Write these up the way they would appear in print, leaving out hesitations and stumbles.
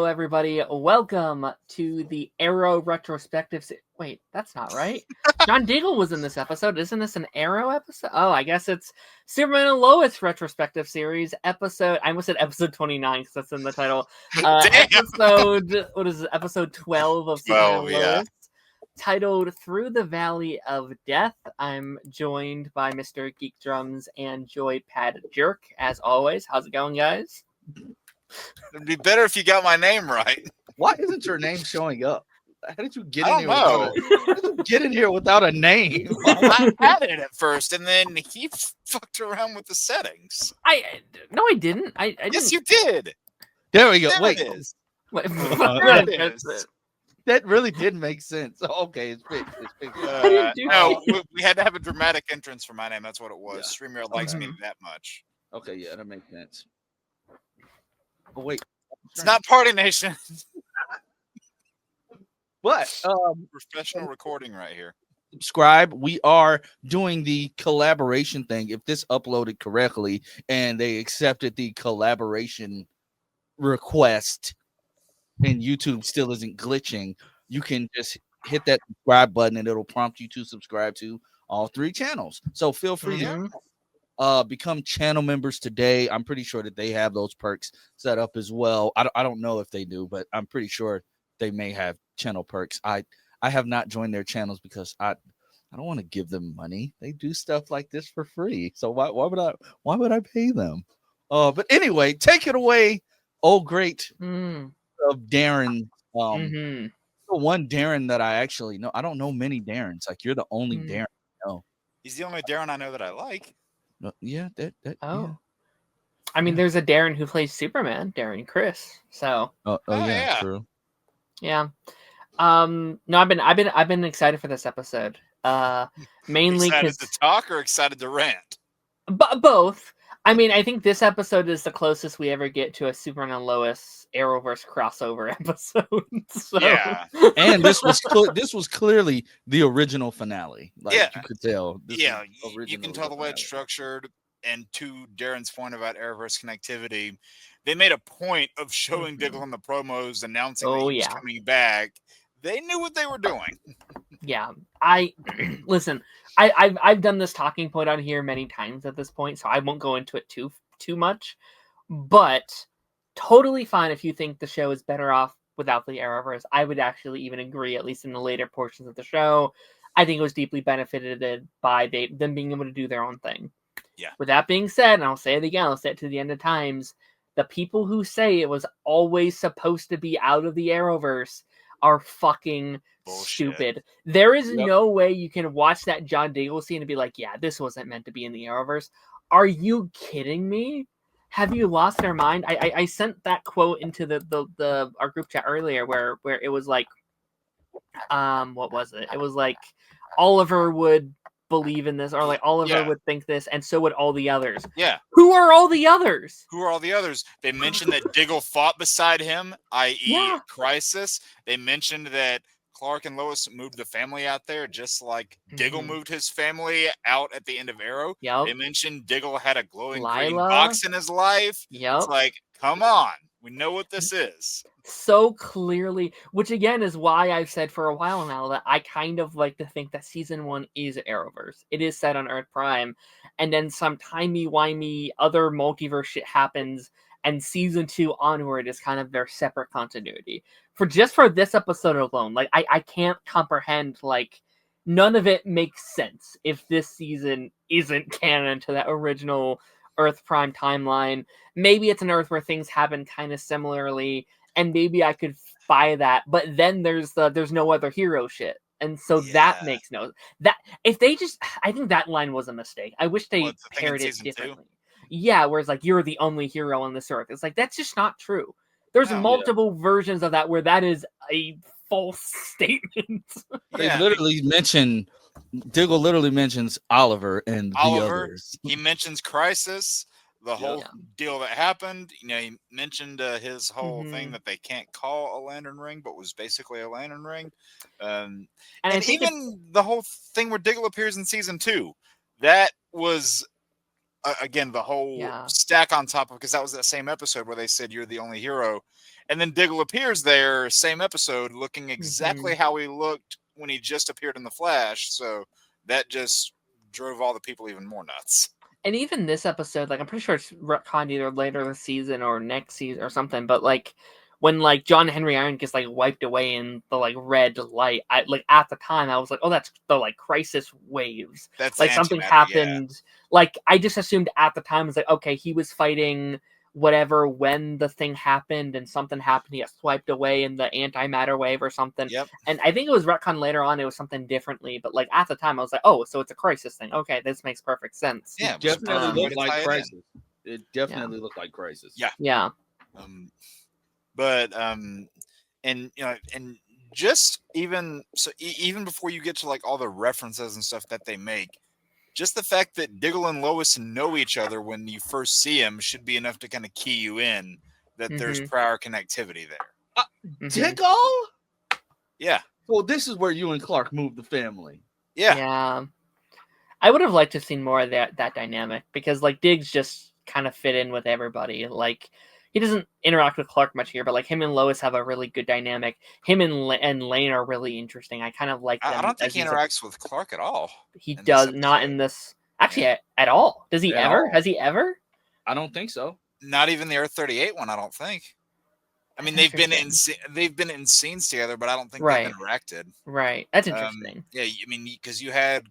Hello, everybody. Welcome to the Arrow Retrospective. Wait, that's not right. John Diggle was in this episode. Isn't this an Arrow episode? Oh, I guess it's Superman and Lois Retrospective Series episode. I almost said episode 29 because that's in the title. Episode, what is it? Episode 12 of Superman and Lois. Titled Through the Valley of Death. I'm joined by Mr. Geek Drums and Joy Pad Jerk, as always. How's it going, guys? It'd be better if you got my name right. Why isn't your name showing up? How did you get I in don't here? know. How did you get in here without a name? I had it at first, and then he fucked around with the settings. No, I didn't. I Yes, didn't. you did. There we go. There Wait, it is. Wait, There it is. that really did make sense. Okay, it's fixed. It's fixed. No, we had to have a dramatic entrance for my name. That's what it was. Yeah. StreamYard likes me that much. Okay, yeah, that makes sense. Oh wait, It's not Party Nation. but Professional recording right here. subscribe. We are doing the collaboration thing. If this uploaded correctly and they accepted the collaboration request and YouTube still isn't glitching, you can just hit that subscribe button and it'll prompt you to subscribe to all three channels. So feel free to become channel members today. I'm pretty sure that they have those perks set up as well. I don't know if they do, but I'm pretty sure they may have channel perks. I have not joined their channels because I don't want to give them money. They do stuff like this for free. So why would I pay them? But anyway, take it away. Oh, great of Darren. The one Darren that I actually know. I don't know many Darrens. Like you're the only Darren I know. He's the only Darren I know that I like. Yeah, yeah. I mean, there's a Darren who plays Superman, Darren Chris. So. Yeah, true. Yeah. No, I've been excited for this episode. Mainly excited to talk or excited to rant. Both. I mean, I think this episode is the closest we ever get to a Superman and Lois Arrowverse crossover episode. So. Yeah, and this was clearly the original finale. Like you could tell. You can tell the way it's structured. And to Darren's point about Arrowverse connectivity, they made a point of showing Diggle in the promos, announcing that he was coming back. They knew what they were doing. Yeah, listen. I've done this talking point on here many times at this point, so I won't go into it too much. But totally fine if you think the show is better off without the Arrowverse. I would actually even agree, at least in the later portions of the show. I think it was deeply benefited by them being able to do their own thing. Yeah. With that being said, and I'll say it again, I'll say it to the end of times, the people who say it was always supposed to be out of the Arrowverse are fucking stupid. There is no way you can watch that John Diggle scene and be like, yeah, this wasn't meant to be in the Arrowverse. Are you kidding me? Have you lost their mind? I sent that quote into the our group chat earlier where it was like, what was it? It was like Oliver would believe in this, or like Oliver would think this, and so would all the others. Yeah. Who are all the others? They mentioned that Diggle fought beside him, i.e. Crisis. They mentioned that Clark and Lois moved the family out there, just like Diggle moved his family out at the end of Arrow. Yep. They mentioned Diggle had a glowing green box in his life. Yep. It's like, come on. We know what this is. So clearly, which again is why I've said for a while now that I kind of like to think that season 1 is Arrowverse. It is set on Earth Prime, and then some timey-wimey other multiverse shit happens, and season 2 onward is kind of their separate continuity. For this episode alone, like I can't comprehend, like none of it makes sense if this season isn't canon to that original Earth Prime timeline. Maybe it's an Earth where things happen kind of similarly, and maybe I could buy that. But then there's no other hero shit, and so that makes no that if they just I think that line was a mistake. I wish they paired it differently. Yeah, whereas like you're the only hero on this Earth. It's like that's just not true. There's multiple versions of that where that is a false statement. They literally mention. Diggle literally mentions Oliver and the others. He mentions Crisis, the whole deal that happened. You know, he mentioned his whole thing that they can't call a lantern ring, but was basically a lantern ring. And even the whole thing where Diggle appears in season 2, that was again, the whole stack on top of, because that was that same episode where they said you're the only hero. And then Diggle appears there, same episode, looking exactly how he looked when he just appeared in The Flash. So that just drove all the people even more nuts. And even this episode, like, I'm pretty sure it's retconned either later this season or next season or something, but, like, when, like, John Henry Irons gets, like, wiped away in the, like, red light, at the time, I was like, oh, that's the, like, crisis waves. That's like, something happened. Yeah. Like, I just assumed at the time, it was like, okay, he was fighting whatever when the thing happened and something happened, he got swiped away in the antimatter wave or something. Yep. And I think it was retcon later on, it was something differently, but like at the time I was like, oh, so it's a crisis thing. Okay, this makes perfect sense. Yeah, it definitely looked like crisis. It definitely looked like crisis. Yeah. Yeah. And you know, and just even so, even before you get to like all the references and stuff that they make, just the fact that Diggle and Lois know each other when you first see them should be enough to kind of key you in that there's prior connectivity there. Diggle? Yeah. Well, this is where you and Clark moved the family. Yeah. Yeah. I would have liked to have seen more of that dynamic, because like Diggs just kind of fit in with everybody. Like, he doesn't interact with Clark much here, but like him and Lois have a really good dynamic. Him and Lane are really interesting. I kind of like them. I don't think he interacts with Clark at all. He does not in this. Actually, at all. Does he ever? Has he ever? I don't think so. Not even the Earth 38 one, I don't think. I mean, they've been in scenes together, but I don't think they've interacted. Right. That's interesting. Yeah, I mean, because you had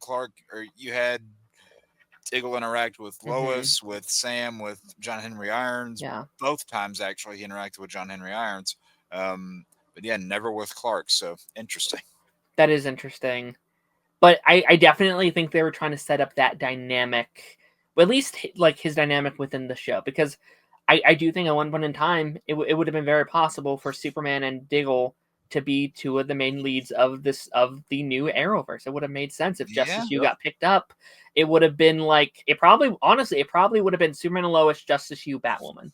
Diggle interact with Lois, with Sam, with John Henry Irons. Yeah. Both times, actually, he interacted with John Henry Irons. But yeah, never with Clark. So interesting. That is interesting. But I definitely think they were trying to set up that dynamic, well, at least like his dynamic within the show, because I do think at one point in time it would have been very possible for Superman and Diggle to be two of the main leads of the new Arrowverse. It would have made sense if Justice Hugh got picked up. It would have been like, it probably would have been Superman and Lois, Justice Hugh, Batwoman,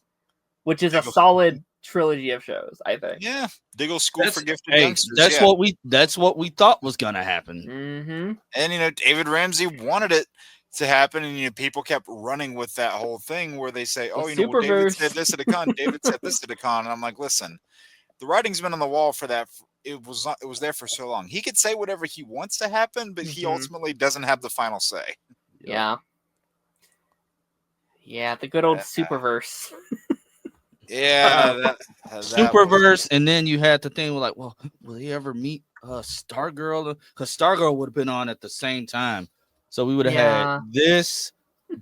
which is a solid trilogy of shows, I think. Yeah, Diggle School for Gifted Youngsters. That's what we thought was gonna happen. Mm-hmm. And David Ramsey wanted it to happen, and people kept running with that whole thing where they say, "Oh, David said this at a con, David said this at a con," and I'm like, listen, the writing's been on the wall for that. It was there for so long. He could say whatever he wants to happen, but he ultimately doesn't have the final say. Yeah. Yeah, the good old Superverse. Yeah, Superverse, and then you had the thing like, well, will he ever meet Stargirl? Because Stargirl would have been on at the same time, so we would have had this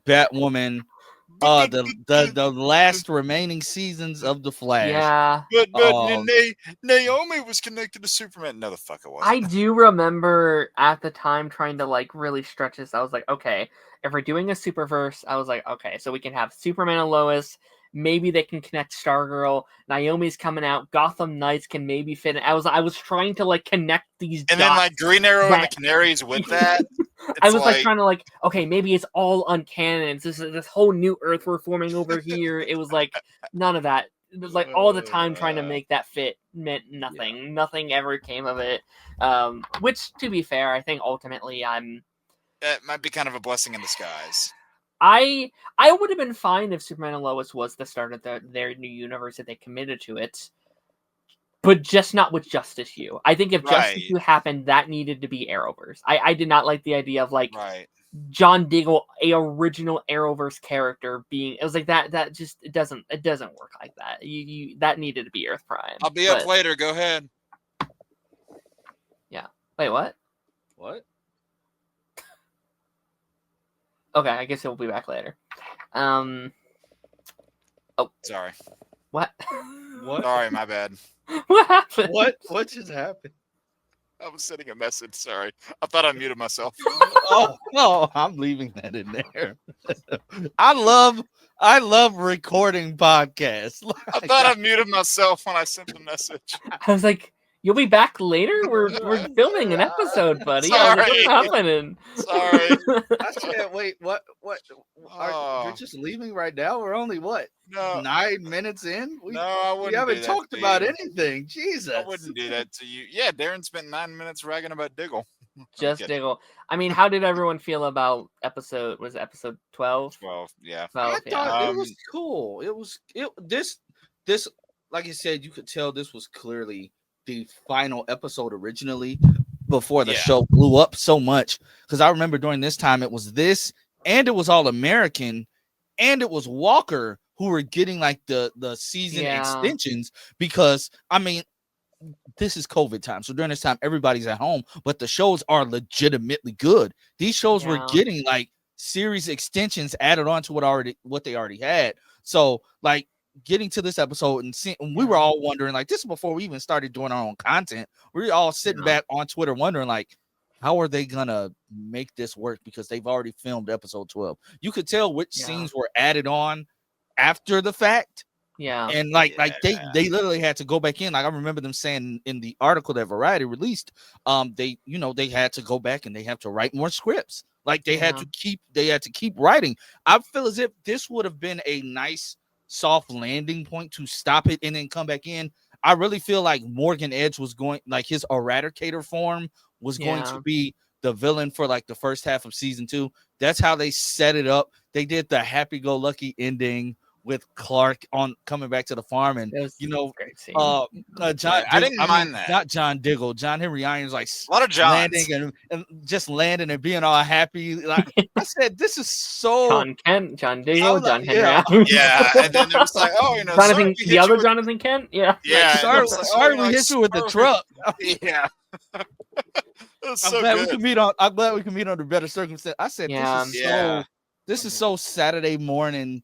Batwoman, the last remaining seasons of the Flash. Yeah, but Naomi was connected to Superman. No, the fuck it wasn't. I do remember at the time trying to like really stretch this. I was like, okay, if we're doing a Superverse, I was like, okay, so we can have Superman and Lois. Maybe they can connect Stargirl. Naomi's coming out. Gotham Knights can maybe fit in. I was trying to like connect these and then like Green Arrow and the Canaries with that. I was like trying to like, okay, maybe it's all uncanon. This whole new Earth we're forming over here. It was like none of that. It was like all the time trying to make that fit meant nothing. Yeah. Nothing ever came of it. Which, to be fair, I think ultimately it might be kind of a blessing in disguise. I would have been fine if Superman and Lois was the start of their new universe, if they committed to it, but just not with Justice Hugh. I think if Justice Hugh happened, that needed to be Arrowverse. I did not like the idea of like John Diggle, a original Arrowverse character being. It was like that just it doesn't work like that. You that needed to be Earth Prime. I'll be up later. Go ahead. Yeah. Wait. What? What? Okay, I guess he'll be back later. Oh, sorry. What? What? Sorry, my bad. What happened? What just happened? I was sending a message. Sorry, I thought I muted myself. Oh, I'm leaving that in there. I love recording podcasts. I thought I muted myself when I sent the message. I was like, "You'll be back later. We're filming an episode, buddy." Sorry. What's happening? Sorry. I said, wait, what? You're just leaving right now? We're only 9 minutes in? No, I wouldn't. We haven't talked about anything. Jesus. I wouldn't do that to you. Yeah, Darren spent 9 minutes ragging about Diggle. Just Diggle. I mean, how did everyone feel about episode 12? 12, yeah. 12, I thought yeah. it was cool. This like you said, you could tell this was clearly the final episode originally before the show blew up so much. Because I remember during this time it was this, and it was All American, and it was Walker who were getting like the season extensions, because I mean, this is COVID time. So during this time, everybody's at home, but the shows are legitimately good. These shows were getting like series extensions added on to what they already had. So like getting to this episode and we were all wondering, like, this is before we even started doing our own content. We were all sitting back on Twitter wondering, like, how are they gonna make this work? Because they've already filmed episode 12. You could tell which scenes were added on after the fact. Yeah. And like they literally had to go back in. Like I remember them saying in the article that Variety released, they had to go back and they have to write more scripts. Like they had to keep writing. I feel as if this would have been a nice soft landing point to stop it and then come back in. I really feel like Morgan Edge was going, like his Eradicator form was going to be the villain for like the first half of season 2. That's how they set it up. They did the happy-go-lucky ending with Clark on coming back to the farm, and John. I didn't mind that. Not John Diggle. John Henry Irons, like a lot of Johns. landing and just landing and being all happy. Like I said, this is so John Kent, John Diggle, John Henry. Yeah, and then it was like, Jonathan, the other Jonathan Kent. Yeah. Like, sorry, we hit you with the truck. Yeah. I'm glad we can meet under better circumstances. I said, this is so Saturday morning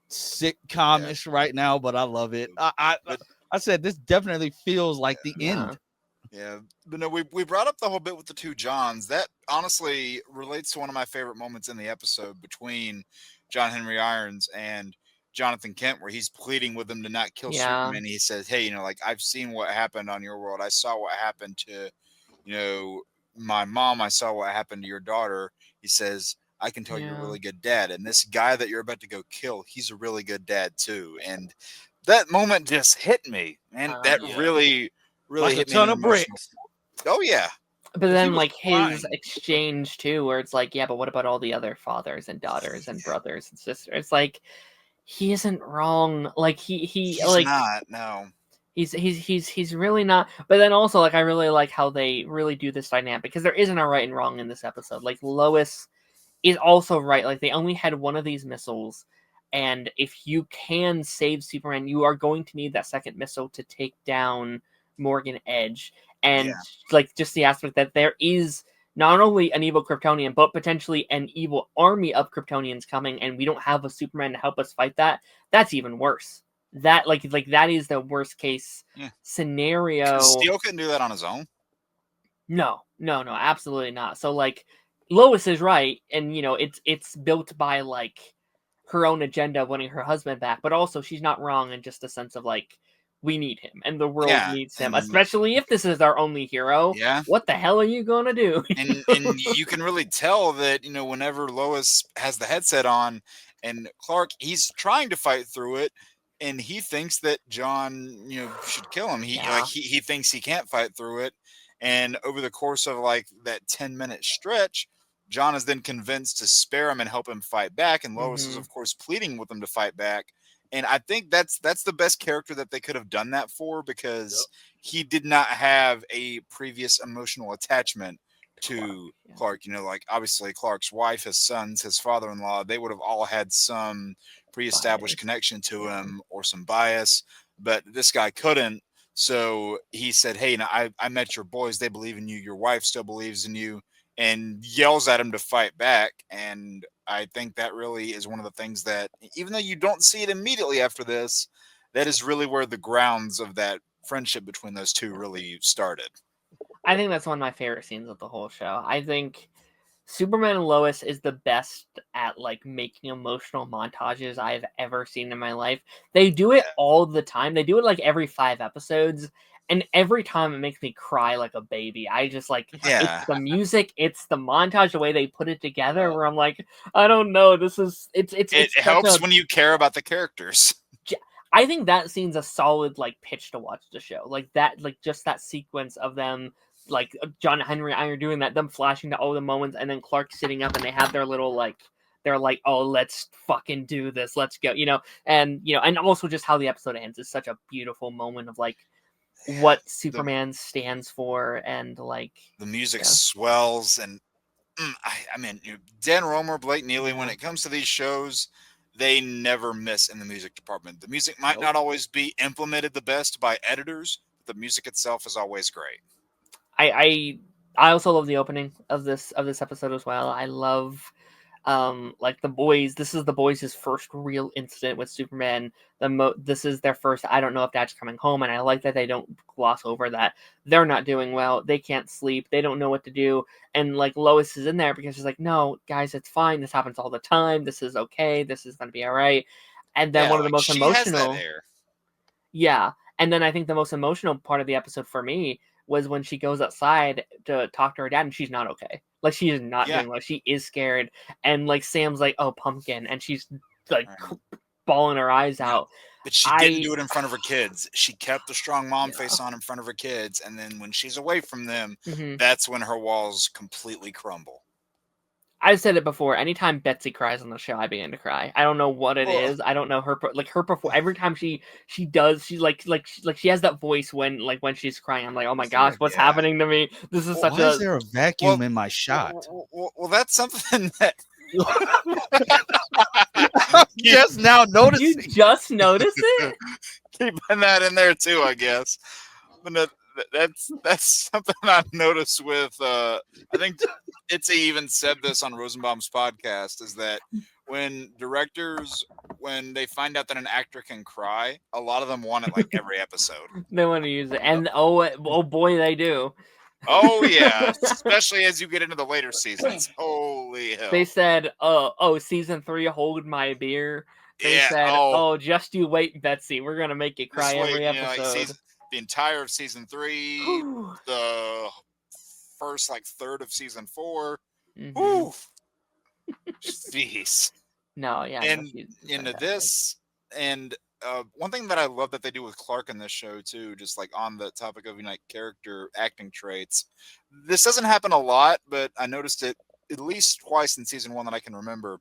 sitcom-ish right now, but I love it. I said this definitely feels like the end. Yeah, but no, we brought up the whole bit with the two Johns. That honestly relates to one of my favorite moments in the episode between John Henry Irons and Jonathan Kent, where he's pleading with him to not kill Superman. He says, "Hey, like I've seen what happened on your world. I saw what happened to, my mom. I saw what happened to your daughter." He says, I can tell you're a really good dad. And this guy that you're about to go kill, he's a really good dad too. And that moment just hit me. And that really like hit a ton me. of bricks. Oh, yeah. But then like his exchange too, where it's like, yeah, but what about all the other fathers and daughters and brothers and sisters? It's like, he isn't wrong. Like he's like not, no. He's really not. But then also, like, I really like how they really do this dynamic, because there isn't a right and wrong in this episode. Like Lois is also right. Like they only had one of these missiles, and if you can save Superman, you are going to need that second missile to take down Morgan Edge. And like just the aspect that there is not only an evil Kryptonian, but potentially an evil army of Kryptonians coming, and we don't have a Superman to help us fight that. That's even worse. That like that is the worst case scenario. Steel couldn't do that on his own. No, absolutely not. So like, Lois is right, and it's built by like her own agenda of wanting her husband back, but also she's not wrong in just the sense of like, we need him and the world needs him, especially if this is our only hero. Yeah, what the hell are you gonna do? and you can really tell that whenever Lois has the headset on and Clark, he's trying to fight through it, and he thinks that John should kill him. He thinks he can't fight through it, and over the course of like that 10-minute stretch, John is then convinced to spare him and help him fight back, and Lois is of course pleading with him to fight back. And I think that's the best character that they could have done that for, because he did not have a previous emotional attachment to Clark. Like obviously Clark's wife, his sons, his father-in-law, they would have all had some pre-established connection to him or some bias, but this guy couldn't. So he said, hey, I met your boys. They believe in you. Your wife still believes in you, and yells at him to fight back. And I think that really is one of the things that, even though you don't see it immediately after this, that is really where the grounds of that friendship between those two really started. I think that's one of my favorite scenes of the whole show. I think Superman and Lois is the best at like making emotional montages I've ever seen in my life. They do it all the time. They do it like every 5 episodes. And every time it makes me cry like a baby. I just like, it's the music, it's the montage, the way they put it together, where I'm like, I don't know, it helps when you care about the characters. I think that scene's a solid like pitch to watch the show. Like that, like just that sequence of them like John Henry Iron doing that, them flashing to all the moments, and then Clark sitting up, and they have their little like, they're like, oh, let's fucking do this, let's go, and also just how the episode ends is such a beautiful moment of like what Superman stands for, and like the music swells, and I mean, Dan Romer, Blake Neely, when it comes to these shows, they never miss in the music department. The music might not always be implemented the best by editors, but the music itself is always great. I also love the opening of this episode as well. I love like the boys. This is the boys' first real incident with Superman. This is their first, I don't know if Dad's coming home, and I like that they don't gloss over that. They're not doing well. They can't sleep. They don't know what to do. And like Lois is in there because she's like, no, guys, it's fine. This happens all the time. This is okay. This is going to be all right. And then one of the most emotional. Has that hair. Yeah. And then I think the most emotional part of the episode for me was when she goes outside to talk to her dad, and she's not okay. Like, she is not doing well. She is scared. And, like, Sam's like, oh, pumpkin. And she's, like, bawling her eyes out. But she didn't do it in front of her kids. She kept the strong mom face on in front of her kids. And then when she's away from them, that's when her walls completely crumble. I've said it before. Anytime Betsy cries on the show, I begin to cry. I don't know what it is. I don't know her every time she does, she like she has that voice when she's crying. I'm like, oh my gosh, what's happening to me? This is why is there a vacuum in my shot? Well, that's something that just now noticing. You just notice it? Keeping that in there too, I guess. But that's something I've noticed with I think Itzy even said this on Rosenbaum's podcast, is that when directors, when they find out that an actor can cry, a lot of them want it like every episode. They want to use it, and oh boy, they do. Oh yeah, especially as you get into the later seasons. Holy hell! They said, "Oh, season 3, hold my beer." They said, "Oh, just you wait, Betsy. We're gonna make you cry every episode." The entire of season 3, the first third of season 4. Jeez. No, yeah. And into this, and one thing that I love that they do with Clark in this show too, just like on the topic of character acting traits. This doesn't happen a lot, but I noticed it at least twice in season 1 that I can remember.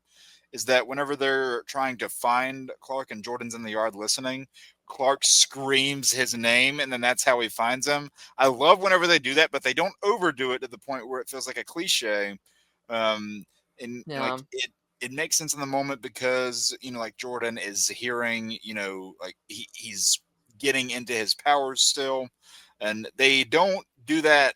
Is that whenever they're trying to find Clark and Jordan's in the yard listening, Clark screams his name, and then that's how he finds him. I love whenever they do that, but they don't overdo it to the point where it feels like a cliche. It makes sense in the moment because Jordan is hearing, he's getting into his powers still, and they don't do that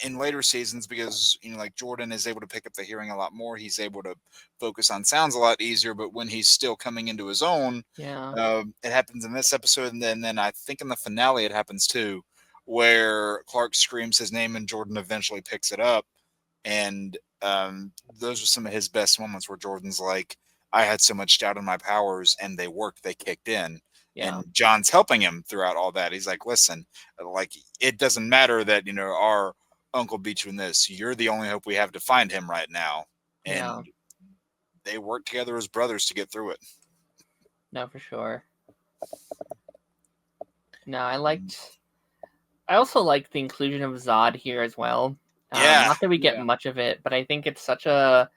in later seasons because Jordan is able to pick up the hearing a lot more. He's able to focus on sounds a lot easier. But when he's still coming into his own, it happens in this episode, and then I think in the finale it happens too, where Clark screams his name and Jordan eventually picks it up, and those are some of his best moments where Jordan's like, "I had so much doubt in my powers, and they worked. They kicked in." Yeah. And John's helping him throughout all that. He's like, "Listen, it doesn't matter that our uncle beat you in this. You're the only hope we have to find him right now." And they work together as brothers to get through it. No, for sure. No, I also liked the inclusion of Zod here as well. Not that we get much of it, but I think it's such a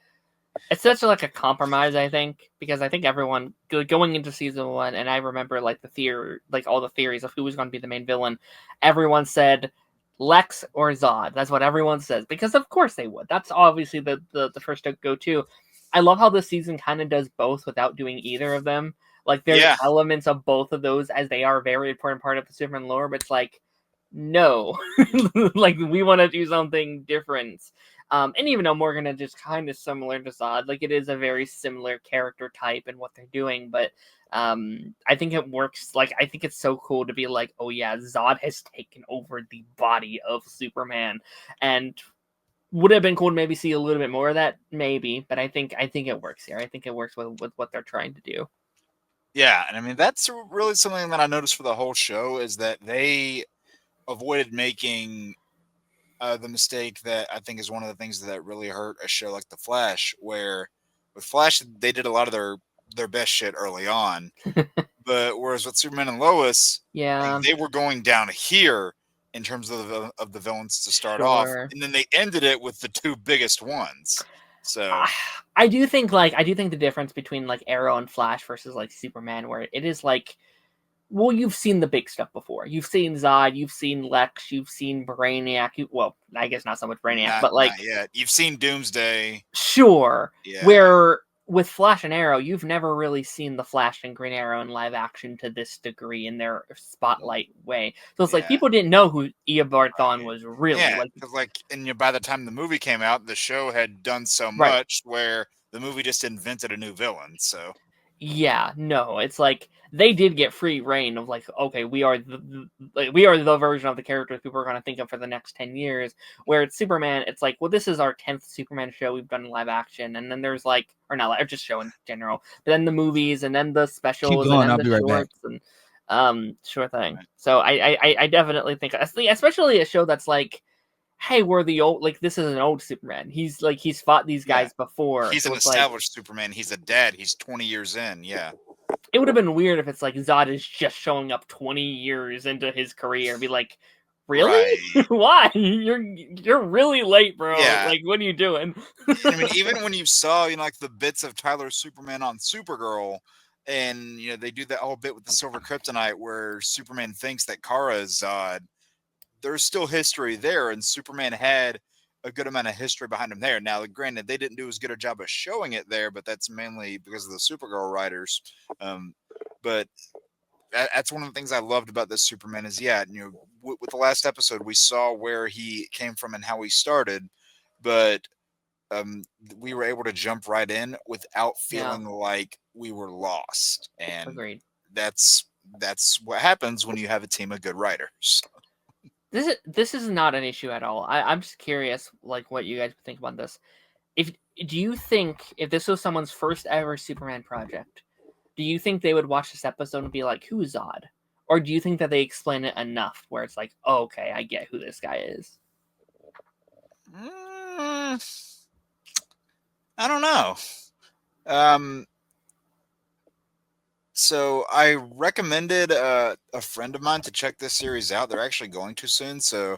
like a compromise, I think, because I think everyone going into season 1, and I remember all the theories of who was going to be the main villain, everyone said Lex or Zod. That's what everyone says, because of course they would. That's obviously the first to go to. I love how this season kind of does both without doing either of them. Like, there's elements of both of those, as they are a very important part of the Superman lore, but it's like, no. Like, we want to do something different. And even though Morgan is just kind of similar to Zod, like, it is a very similar character type and what they're doing, but I think it works. Like, I think it's so cool to be like, oh yeah, Zod has taken over the body of Superman, and would have been cool to maybe see a little bit more of that, maybe, but I think it works here. I think it works with what they're trying to do. Yeah, and I mean, that's really something that I noticed for the whole show, is that they avoided making the mistake that I think is one of the things that really hurt a show like The Flash, where with Flash, they did a lot of their best shit early on. But whereas with Superman and Lois, they were going down here, in terms of the villains to start off, Sure. and then they ended it with the two biggest ones. So I do think the difference between like Arrow and Flash versus like Superman, where it is like, well, you've seen the big stuff before. You've seen Zod, you've seen Lex, you've seen Brainiac. Well, I guess not so much Brainiac, but like, not yet. You've seen Doomsday. sure. Yeah. Where with Flash and Arrow, you've never really seen the Flash and Green Arrow in live action to this degree in their spotlight way. So it's like people didn't know who Eobard Thawne was really. Yeah, because and by the time the movie came out, the show had done so much where the movie just invented a new villain. So yeah, no, it's like they did get free reign of like, okay, we are the version of the characters people are going to think of for the next 10 years. Where it's Superman, it's like, well, this is our 10th Superman show we've done in live action, and then there's like, or not, or just show in general, but then the movies, and then the specials, Keep going, and then I'll be the right back. shorts, and sure thing. So I definitely think, especially a show that's like, hey, we're the old, like, this is an old Superman. He's fought these guys before. He's so an established Superman. He's a dad. He's 20 years in. Yeah. It would have been weird if it's like Zod is just showing up 20 years into his career and be like, really? Right. Why? You're really late, bro. Yeah. Like, what are you doing? I mean, even when you saw, like the bits of Tyler Superman on Supergirl, and they do that whole bit with the Silver Kryptonite where Superman thinks that Kara is Zod. There's still history there, and Superman had a good amount of history behind him there. Now, granted, they didn't do as good a job of showing it there, but that's mainly because of the Supergirl writers. But that's one of the things I loved about this Superman is, with the last episode, we saw where he came from and how he started, but we were able to jump right in without feeling like we were lost. And agreed. That's what happens when you have a team of good writers. This is not an issue at all. I'm just curious, like, what you guys think about this. Do you think if this was someone's first ever Superman project, do you think they would watch this episode and be like, "Who's Zod?" Or do you think that they explain it enough where it's like, oh, "Okay, I get who this guy is"? I don't know. So I recommended a friend of mine to check this series out. They're actually going to soon, so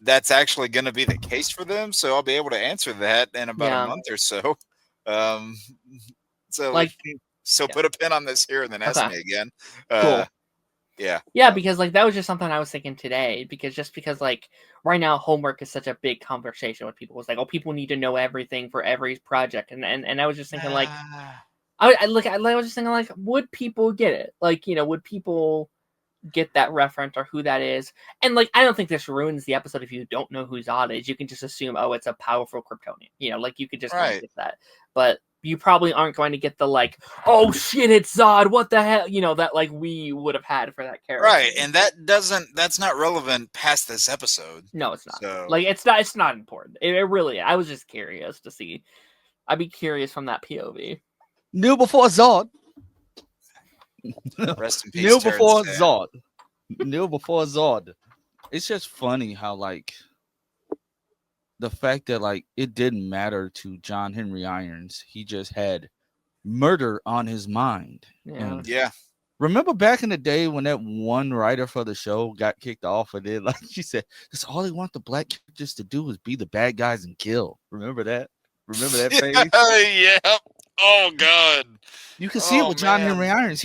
that's actually going to be the case for them. So I'll be able to answer that in about a month or so. So put a pin on this here and then ask me again. Cool. Yeah, because like that was just something I was thinking today. Because like right now, homework is such a big conversation with people. It's like, oh, people need to know everything for every project, and I was just thinking like. I was just thinking, like, would people get it? Like, would people get that reference or who that is? And, like, I don't think this ruins the episode if you don't know who Zod is. You can just assume, oh, it's a powerful Kryptonian. Like, you could just get that. But you probably aren't going to get the, like, oh, shit, it's Zod, what the hell? That, like, we would have had for that character. Right, and that's not relevant past this episode. No, it's not. So. Like, it's not important. It really, I was just curious to see. I'd be curious from that POV. Knew before Zod. Rest in peace. Knew before Zod. Knew before Zod. It's just funny how, like, the fact that, like, it didn't matter to John Henry Irons. He just had murder on his mind. Yeah. Yeah. Remember back in the day when that one writer for the show got kicked off, and then, like, she said, that's all they want the black characters to do is be the bad guys and kill. Remember that? Remember that phase? Yeah. Oh God! You can see it with John Henry Irons.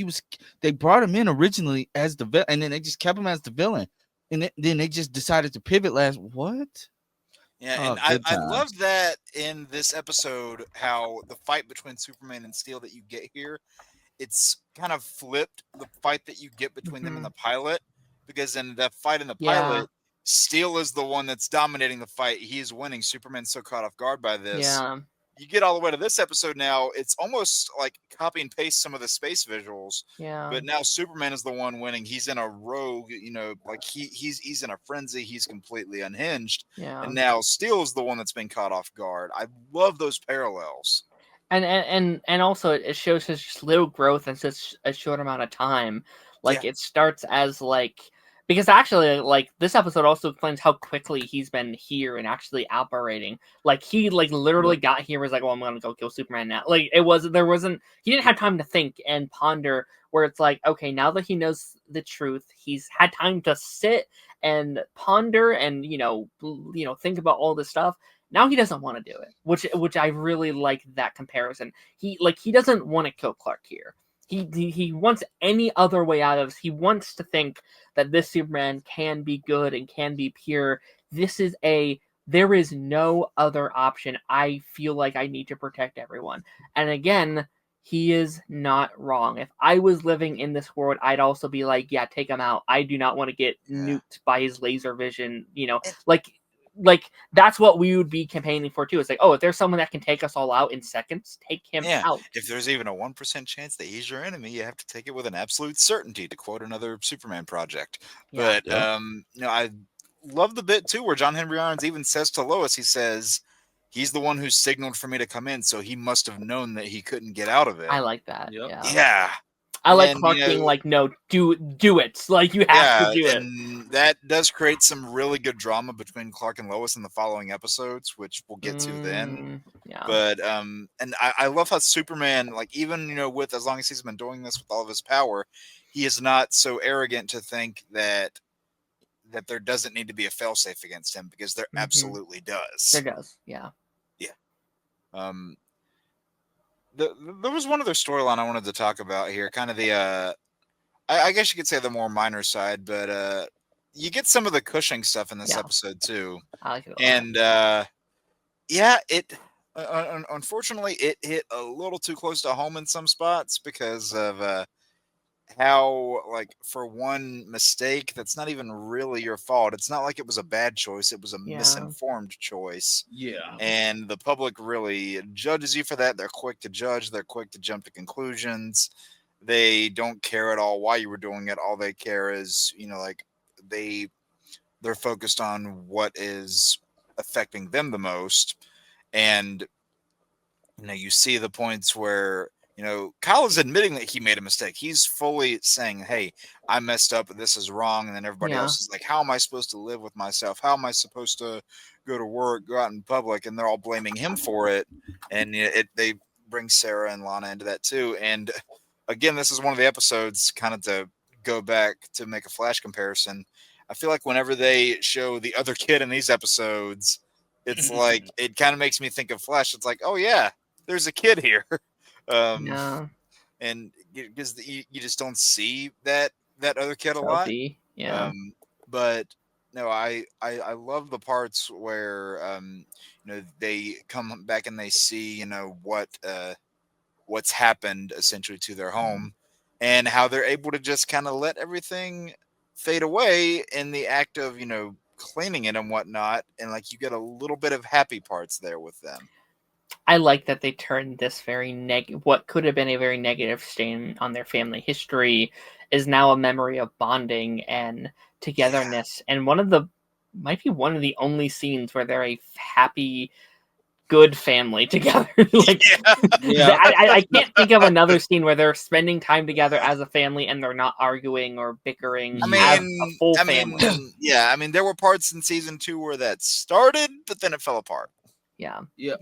They brought him in originally as the villain, and then they just kept him as the villain, and then they just decided to pivot last. What? Yeah, and I love that in this episode how the fight between Superman and Steel that you get here, it's kind of flipped the fight that you get between them and the pilot, because in the fight in the pilot, Steel is the one that's dominating the fight. He is winning. Superman's so caught off guard by this. Yeah. You get all the way to this episode now, it's almost like copy and paste some of the space visuals. Yeah. But now Superman is the one winning. He's in a rogue, like he's in a frenzy. He's completely unhinged. Yeah. And now Steel is the one that's been caught off guard. I love those parallels. And also it shows his slow growth in such a short amount of time. Like it starts as like. Because actually, like, this episode also explains how quickly he's been here and actually operating. Like, he, like, literally got here, was like, well, I'm gonna go kill Superman now. Like, he didn't have time to think and ponder, where it's like, okay, now that he knows the truth, he's had time to sit and ponder and think about all this stuff. Now he doesn't want to do it, which I really like that comparison. He doesn't want to kill Clark here. He wants any other way out of this. He wants to think that this Superman can be good and can be pure. There is no other option. I feel like I need to protect everyone. And again, he is not wrong. If I was living in this world, I'd also be like, yeah, take him out. I do not want to get nuked by his laser vision. Like that's what we would be campaigning for too. It's like, oh, if there's someone that can take us all out in seconds, take him out. If there's even a 1% chance that he's your enemy, you have to take it with an absolute certainty, to quote another Superman project. But I love the bit too where John Henry Irons even says to Lois, he says, he's the one who signaled for me to come in, so he must have known that he couldn't get out of it. I like that. Yeah. I like Clark being like, no, do it. Like, you have to do it. And that does create some really good drama between Clark and Lois in the following episodes, which we'll get to then. Yeah. But and I love how Superman, like, even with as long as he's been doing this with all of his power, he is not so arrogant to think that there doesn't need to be a failsafe against him, because there absolutely does. There does, yeah. There was one other storyline I wanted to talk about here, kind of the I guess you could say the more minor side, but you get some of the Cushing stuff in this episode too. I like it a lot. And it unfortunately it hit a little too close to home in some spots, because of how, like, for one mistake that's not even really your fault. It's not like it was a bad choice, it was a misinformed choice. And the public really judges you for that. They're quick to judge, they're quick to jump to conclusions. They don't care at all why you were doing it. All they care is, like, they're focused on what is affecting them the most. And you see the points where Kyle is admitting that he made a mistake. He's fully saying, hey, I messed up, this is wrong. And then everybody else is like, how am I supposed to live with myself? How am I supposed to go to work, go out in public? And they're all blaming him for it. And they bring Sarah and Lana into that too. And again, this is one of the episodes, kind of to go back to make a Flash comparison. I feel like whenever they show the other kid in these episodes, it's like, it kind of makes me think of Flash. It's like, oh yeah, there's a kid here. And because you just don't see that other kid a lot. But no, I love the parts where they come back and they see what's happened essentially to their home, and how they're able to just kind of let everything fade away in the act of cleaning it and whatnot, and like you get a little bit of happy parts there with them. I like that they turned this what could have been a very negative stain on their family history is now a memory of bonding and togetherness. And might be one of the only scenes where they're a happy, good family together. I can't think of another scene where they're spending time together as a family and they're not arguing or bickering as a full family. There were parts in season 2 where that started, but then it fell apart.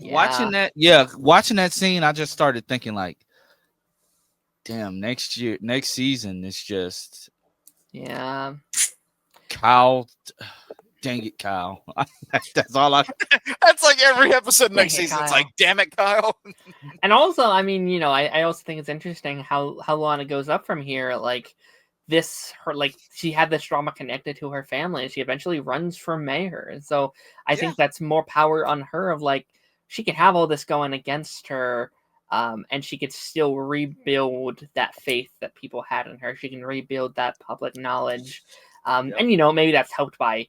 Watching that scene, I just started thinking like, damn, next season is just Kyle. Dang it, Kyle. That's all I. That's like every episode next season. It's like, damn it, Kyle. And also, I also think it's interesting how Lana goes up from here. Like she had this drama connected to her family, and she eventually runs for mayor. And so I think that's more power on her of like, she can have all this going against her, and she could still rebuild that faith that people had in her. She can rebuild that public knowledge. And maybe that's helped by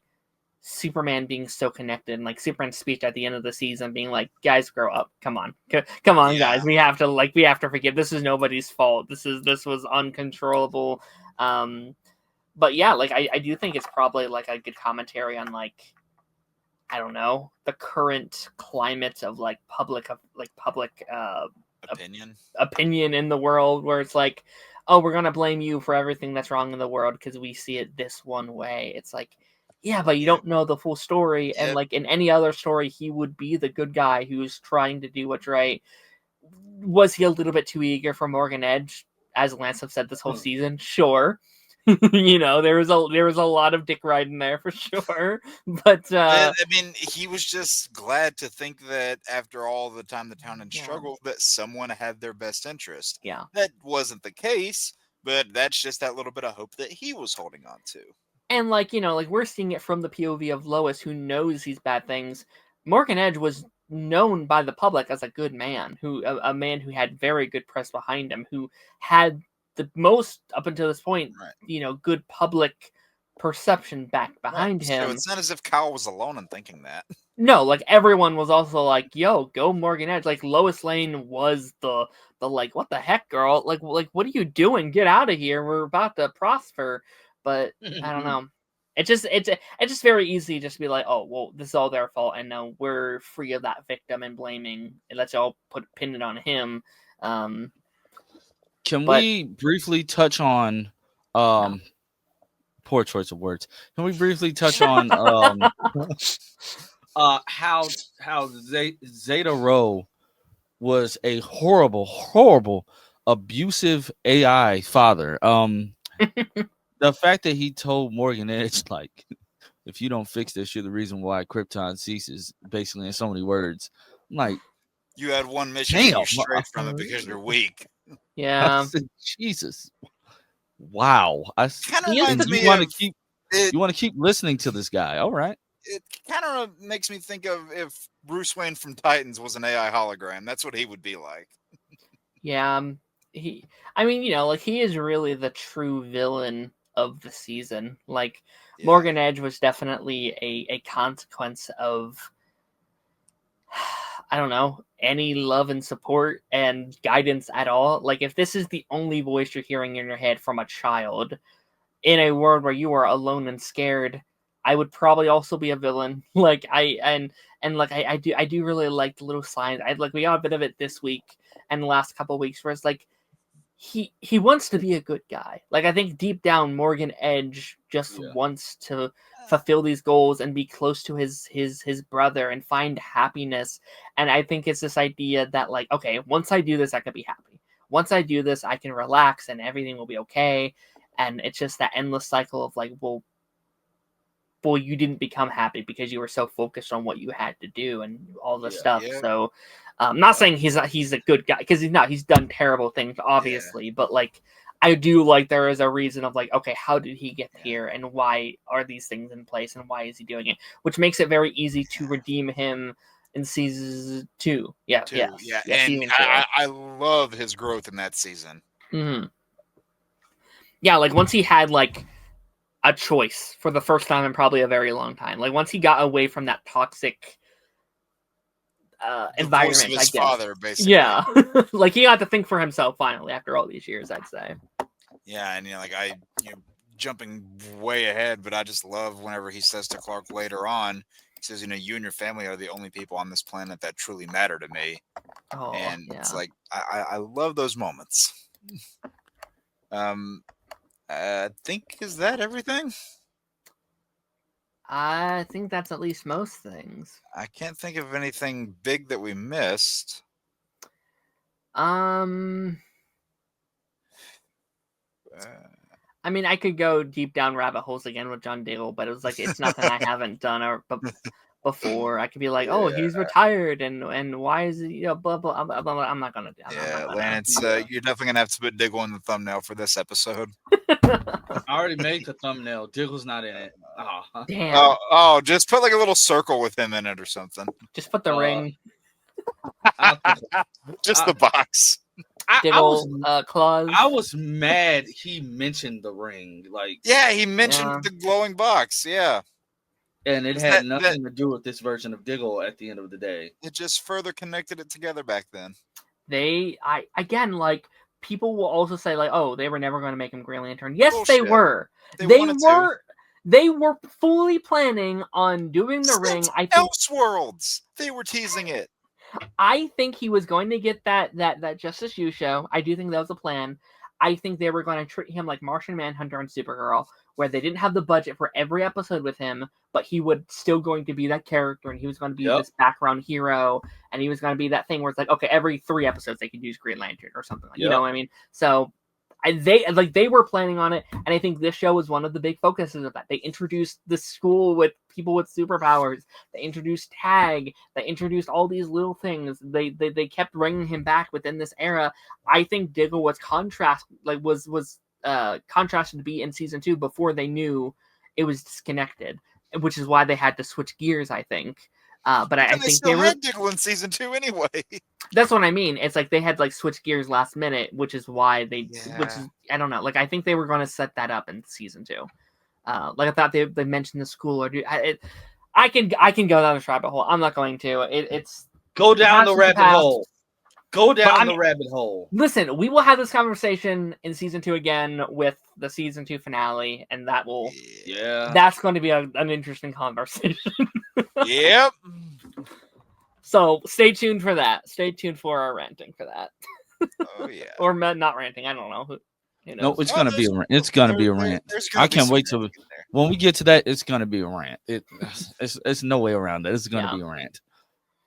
Superman being so connected, and like Superman's speech at the end of the season being like, guys, grow up, come on guys, we have to forgive. This is nobody's fault. This was uncontrollable. But yeah, like I do think it's probably like a good commentary on, like, I don't know, the current climate of like public opinion in the world, where it's like, oh, we're gonna blame you for everything that's wrong in the world because we see it this one way. It's like, yeah, but you don't know the full story. And like in any other story, he would be the good guy who's trying to do what's right. Was he a little bit too eager for Morgan Edge, as Lance have said this whole season? Sure. You know, there was a lot of dick riding there for sure. But I mean, he was just glad to think that after all the time the town had struggled, that someone had their best interest. Yeah. That wasn't the case, but that's just that little bit of hope that he was holding on to. And like, you know, like we're seeing it from the POV of Lois, who knows these bad things. Morgan Edge was known by the public as a good man, a man who had very good press behind him, who had the most up until this point, you know, good public perception back behind him. So it's not as if Kyle was alone in thinking that. No, like everyone was also like, "Yo, go Morgan Edge." Like Lois Lane was the like, "What the heck, girl? Like what are you doing? Get out of here. We're about to prosper." But I don't know. It's just very easy just to be like, "Oh, well, this is all their fault, and now we're free of that victim and blaming. And let's all pin it on him." Can we briefly touch on poor choice of words? Can we briefly touch on how Zeta Rowe was a horrible abusive AI father. The fact that he told Morgan Edge, like, if you don't fix this, you're the reason why Krypton ceases, basically in so many words. I'm like, you had one mission and you strayed from it because you're weak. Yeah. Said, Jesus. Wow. Kind of reminds me you want to keep listening to this guy. All right. It kind of makes me think of if Bruce Wayne from Titans was an AI hologram. That's what he would be like. Yeah. I mean, you know, like he is really the true villain of the season. Like Morgan Edge was definitely a consequence of, I don't know, any love and support and guidance at all. Like if this is the only voice you're hearing in your head from a child in a world where you are alone and scared, I would probably also be a villain. Like I do really like the little signs. We got a bit of it this week and the last couple of weeks where it's like he wants to be a good guy. Like I think deep down Morgan Edge just wants to fulfill these goals and be close to his brother and find happiness. And I think it's this idea that like, okay, once I do this, I can be happy. Once I do this, I can relax and everything will be okay. And it's just that endless cycle of like, well, you didn't become happy because you were so focused on what you had to do and all this stuff. Yeah. So I'm not saying he's a good guy, because he's not. He's done terrible things, obviously. Yeah. But like, I do like there is a reason of like, okay, how did he get here, and why are these things in place, and why is he doing it? Which makes it very easy to redeem him in season 2. Yeah, and I love his growth in that season. Mm-hmm. Yeah, like once he had like a choice for the first time in probably a very long time. Like once he got away from that toxic environment, voice of his father, basically. Yeah, like he got to think for himself finally after all these years, I'd say. Yeah, and jumping way ahead, but I just love whenever he says to Clark later on, he says, you and your family are the only people on this planet that truly matter to me. Oh, and it's like I love those moments. I think, is that everything? I think that's at least most things. I can't think of anything big that we missed. I mean, I could go deep down rabbit holes again with John Diggle, but it was like it's nothing I haven't done before. I could be like, oh, he's retired, and why is he, blah blah. I'm not gonna do. Lance, you're definitely gonna have to put Diggle in the thumbnail for this episode. I already made the thumbnail. Diggle's not in it. Oh, damn. Oh, just put like a little circle with him in it or something. Just put the ring. Just the box. Diggle, claws. I was mad he mentioned the ring. Like, yeah, he mentioned the glowing box. Yeah. And it had nothing to do with this version of Diggle at the end of the day. It just further connected it together back then. People will also say like, oh, they were never going to make him Green Lantern. Yes, bullshit. They were. They were fully planning on doing the ring. I think Elseworlds. They were teasing it. I think he was going to get that Justice U show. I do think that was a plan. I think they were going to treat him like Martian Manhunter and Supergirl, where they didn't have the budget for every episode with him, but he would still going to be that character, and he was going to be this background hero, and he was going to be that thing where it's like, okay, every 3 episodes they could use Green Lantern or something like, you know what I mean? So And they were planning on it, and I think this show was one of the big focuses of that. They introduced the school with people with superpowers. They introduced Tag. They introduced all these little things. They kept bringing him back within this era. I think Diggle was contrasted to be in season 2 before they knew it was disconnected, which is why they had to switch gears, I think. But I think they had Diggle in season 2 anyway. That's what I mean. It's like they had switch gears last minute, which is why which is, I don't know. I think they were going to set that up in season 2. I thought they mentioned the school or I can go down this rabbit hole. I'm not going to. It's go down the rabbit hole. Go down the rabbit hole. Listen, we will have this conversation in season 2 again with the season 2 finale, and that will that's going to be an interesting conversation. Yep. So stay tuned for that. Stay tuned for our ranting for that. Oh yeah. Or not ranting. I don't know. No, it's gonna be a rant. It's gonna be a rant. I can't wait till when we get to that. It's gonna be a rant. It's no way around that. It's gonna be a rant.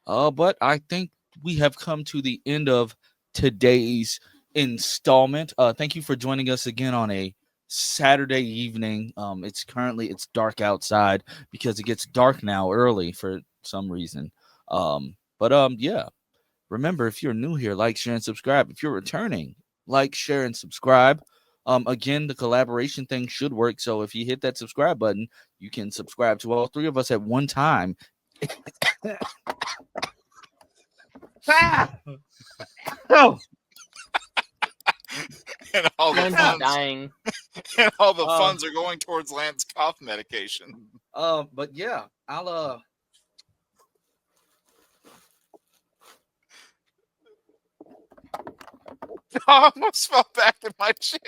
But I think we have come to the end of today's installment. Thank you for joining us again on a Saturday evening. It's dark outside because it gets dark now early for some reason. Yeah. Remember, if you're new here, like, share, and subscribe. If you're returning, like, share, and subscribe. Again, the collaboration thing should work. So if you hit that subscribe button, you can subscribe to all 3 of us at one time. Oh. And all the funds dying. And all the funds are going towards Lance's cough medication. But yeah, I'll I almost fell back in my chair.